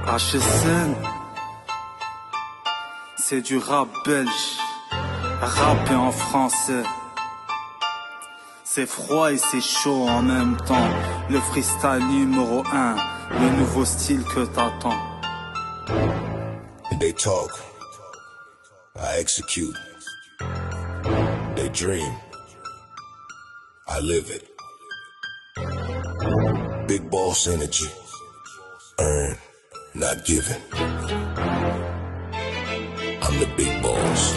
HSN, c'est du rap belge, rappé en français. C'est froid et c'est chaud en même temps. Le freestyle numéro 1, le nouveau style que t'attends. They talk, I execute. They dream, I live it. Big boss energy, earn, not given. I'm the big boss.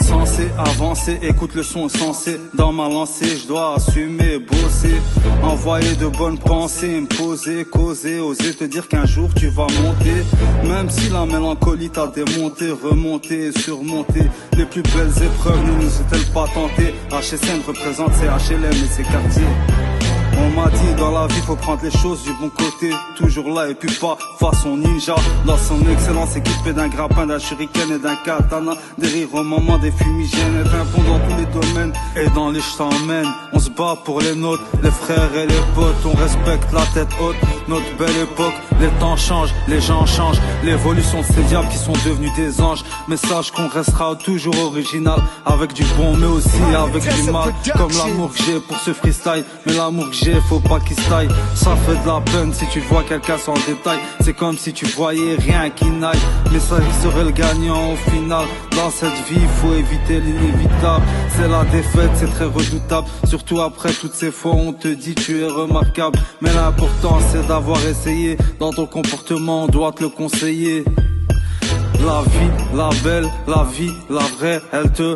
Censé avancer, écoute le son censé. Dans ma lancée, je dois assumer, bosser, envoyer de bonnes pensées, me poser, causer, oser te dire qu'un jour tu vas monter. Même si la mélancolie t'a démonté, remonté, surmonté. Les plus belles épreuves ne nous ont-elles pas tenté. HSN représente ses HLM et ses quartiers. On m'a dit dans la vie faut prendre les choses du bon côté. Toujours là et puis pas façon ninja. Dans son excellence équipé d'un grappin, d'un shuriken et d'un katana. Des rires au moment des fumigènes. Être un bon dans tous les domaines. Et dans les je t'emmène. On se bat pour les nôtres, les frères et les potes. On respecte la tête haute, notre belle époque. Les temps changent, les gens changent. L'évolution de ces diables qui sont devenus des anges. Mais sache qu'on restera toujours original. Avec du bon mais aussi avec du mal. Comme l'amour que j'ai pour ce freestyle. Mais l'amour que j'ai, faut pas qu'il se taille. Ça fait de la peine si tu vois quelqu'un sans détail. C'est comme si tu voyais rien qui n'aille. Mais ça il serait le gagnant au final. Dans cette vie faut éviter l'inévitable. C'est la défaite, c'est très redoutable. Surtout après toutes ces fois on te dit tu es remarquable. Mais l'important c'est d'avoir essayé. Dans ton comportement on doit te le conseiller. La vie, la belle, la vie, la vraie, elle te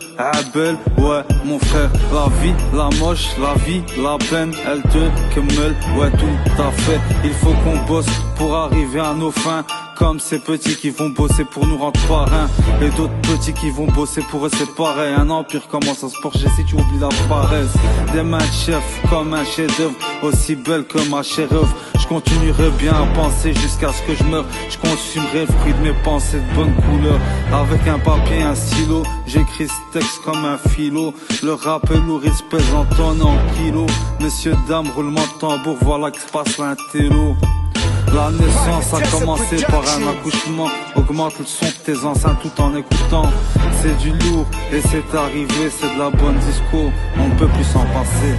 belle, ouais mon frère. La vie, la moche, la vie, la peine, elle te quemelle, ouais tout à fait. Il faut qu'on bosse pour arriver à nos fins. Comme ces petits qui vont bosser pour nous rendre parrains. Et d'autres petits qui vont bosser pour eux c'est pareil. Un empire commence à se porcher si tu oublies la paresse. Des mains de chef comme un chef d'œuvre, aussi belle que ma chère œuvre. Je continuerai bien à penser jusqu'à ce que je meure. Je consumerai le fruit de mes pensées de bonne couleur. Avec un papier et un stylo, j'écris ce texte comme un philo. Le rap est lourd, il se pèse en tonnes, en kilos. Messieurs, dames, roulement de tambour, voilà que se passe l'intello. La naissance a commencé par un accouchement. Augmente le son de tes enceintes tout en écoutant. C'est du lourd et c'est arrivé, c'est de la bonne disco. On peut plus s'en passer.